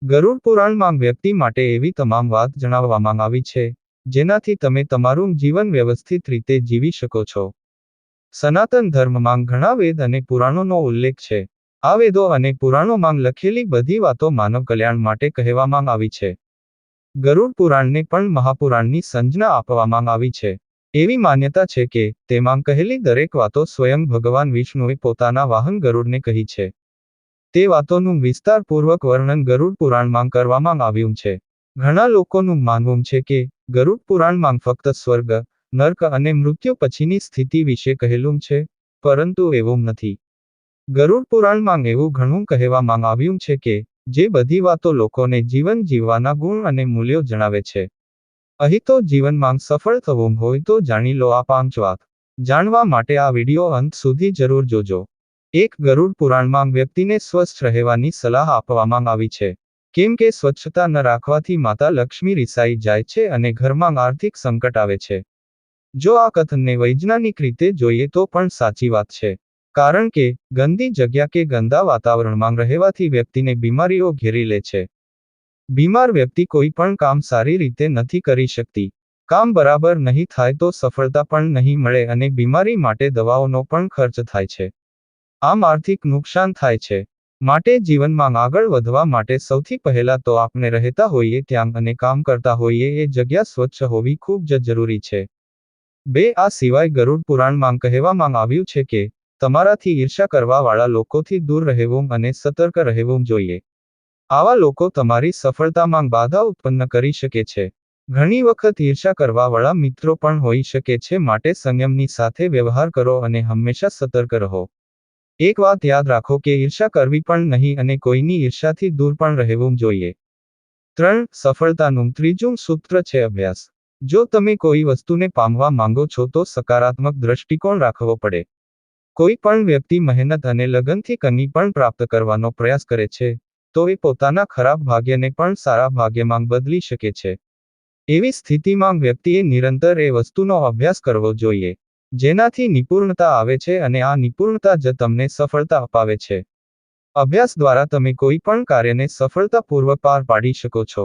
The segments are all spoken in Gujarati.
ગરુડ પુરાણમાં વ્યક્તિ માટે એવી તમામ વાત જણાવવામાં આવી છે, જેનાથી તમે તમારું જીવન વ્યવસ્થિત રીતે જીવી શકો છો. સનાતન ધર્મમાં ઘણા વેદ અને પુરાણોનો ઉલ્લેખ છે. આ વેદો અને પુરાણોમાં લખેલી બધી વાતો માનવ કલ્યાણ માટે કહેવામાં આવી છે. ગરુડ પુરાણને પણ મહાપુરાણની સંજ્ઞા આપવામાં આવી છે. એવી માન્યતા છે કે તેમાં કહેલી દરેક વાતો સ્વયં ભગવાન વિષ્ણુએ પોતાના વાહન ગરુડને કહી છે. તે વાતોનું વિસ્તારપૂર્વક વર્ણન ગરુડ પુરાણમાં કરવામાં આવ્યું છે. ઘણા લોકોનું માનવું છે કે ગરુડ પુરાણમાં ફક્ત સ્વર્ગ, નર્ક અને મૃત્યુ પછીની સ્થિતિ વિશે કહેલું છે, પરંતુ એવું નથી. ગરુડ પુરાણમાં એવું ઘણું કહેવામાં આવ્યું છે કે જે બધી વાતો લોકોને જીવન જીવવાના ગુણ અને મૂલ્યો જણાવે છે. અહીં તો જીવનમાં સફળ થવું હોય તો જાણી લો આ 5 વાત. જાણવા માટે આ વિડિયો અંત સુધી જરૂર જોજો. 1. ગરુડ પુરાણમાં વ્યક્તિને સ્વસ્થ રહેવાની સલાહ આપવામાં આવી છે. કેમ કે સ્વચ્છતા ન રાખવાથી માતા લક્ષ્મી રિસાઈ જાય છે અને ઘરમાં આર્થિક સંકટ આવે છે. જો આ કથનને વૈજ્ઞાનિક રીતે જોઈએ તો પણ સાચી વાત છે. કારણ કે ગંદી જગ્યા કે ગંદા વાતાવરણમાં રહેવાથી વ્યક્તિને બીમારીઓ ઘેરી લે છે. બીમાર વ્યક્તિ કોઈ પણ કામ સારી રીતે નથી કરી શકતી. કામ બરાબર નહીં થાય તો સફળતા પણ નહીં મળે અને બીમારી માટે દવાઓનો પણ ખર્ચ થાય છે. આમ આર્થિક નુકસાન થાય છે. માટે જીવનમાં આગળ વધવા માટે સૌથી પહેલા તો આપણે રહેતા હોઈએ ત્યાં અને કામ કરતા હોઈએ એ જગ્યા સ્વચ્છ હોવી ખૂબ જ જરૂરી છે. 2. આ સિવાય ગરુડ પુરાણમાં કહેવામાં આવ્યું છે કે તમારાથી ઈર્ષા કરવાવાળા લોકોથી દૂર રહેવું અને સતર્ક રહેવું જોઈએ. આવા લોકો તમારી સફળતામાં બાધા ઉત્પન્ન કરી શકે છે. ઘણી વખત ઈર્ષા કરવાવાળા મિત્રો પણ હોઈ શકે છે, માટે સંયમની સાથે વ્યવહાર કરો અને હંમેશા સતર્ક રહો. એક વાત યાદ રાખો કે ઈર્ષા કરવી પણ નહીં અને કોઈની ઈર્ષાથી દૂર પણ રહેવું જોઈએ. 3. સફળતાનું ત્રીજું સૂત્ર છે અભ્યાસ. જો તમે કોઈ વસ્તુને પામવા માંગો છો તો સકારાત્મક દ્રષ્ટિકોણ રાખવો પડે. કોઈ પણ વ્યક્તિ મહેનત અને લગનથી કંઈ પણ પ્રાપ્ત કરવાનો પ્રયાસ કરે છે, તો એ પોતાના ખરાબ ભાગ્યને પણ સારા ભાગ્યમાં બદલી શકે છે. એવી સ્થિતિમાં વ્યક્તિએ નિરંતર એ વસ્તુનો અભ્યાસ કરવો જોઈએ, જેનાથી નિપુણતા આવે છે અને આ નિપુણતા જ તમને સફળતા અપાવે છે. અભ્યાસ દ્વારા તમે કોઈ પણ કાર્યને સફળતાપૂર્વક પાર પાડી શકો છો.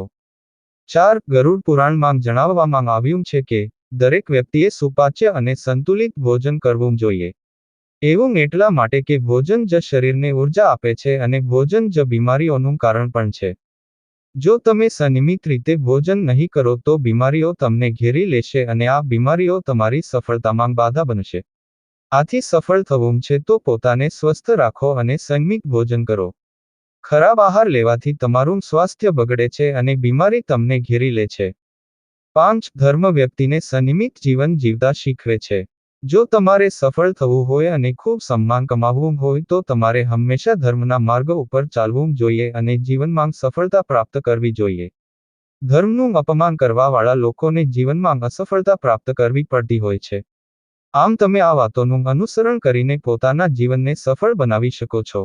4. ગરુડ પુરાણમાં જણાવવામાં આવ્યું છે કે દરેક વ્યક્તિએ સુપાચ્ય અને સંતુલિત ભોજન કરવું જોઈએ. એવું એટલા માટે કે ભોજન જ શરીરને ઉર્જા આપે છે અને ભોજન જ બીમારીઓનું કારણ પણ છે. જો તમે સંયમિત રીતે ભોજન નહીં કરો તો બીમારીઓ તમને ઘેરી લેશે અને આ બીમારીઓ તમારી સફળતામાં બાધા બનશે. આથી સફળ થવું છે તો પોતાને સ્વસ્થ રાખો અને સંયમિત ભોજન કરો. ખરાબ આહાર લેવાથી તમારું સ્વાસ્થ્ય બગડે છે અને બીમારી તમને ઘેરી લે છે. 5. ધર્મ વ્યક્તિને સંયમિત જીવન જીવતા શીખવે છે. જો તમારે સફળ થવું હોય અને ખૂબ સન્માન કમાવવું હોય તો તમારે હંમેશા ધર્મના માર્ગ ઉપર ચાલવું જોઈએ અને જીવનમાં સફળતા પ્રાપ્ત કરવી જોઈએ. ધર્મનું અપમાન કરવાવાળા લોકોને જીવનમાં અસફળતા પ્રાપ્ત કરવી પડતી હોય છે. આમ તમે આ વાતોનું અનુસરણ કરીને પોતાના જીવનને સફળ બનાવી શકો છો.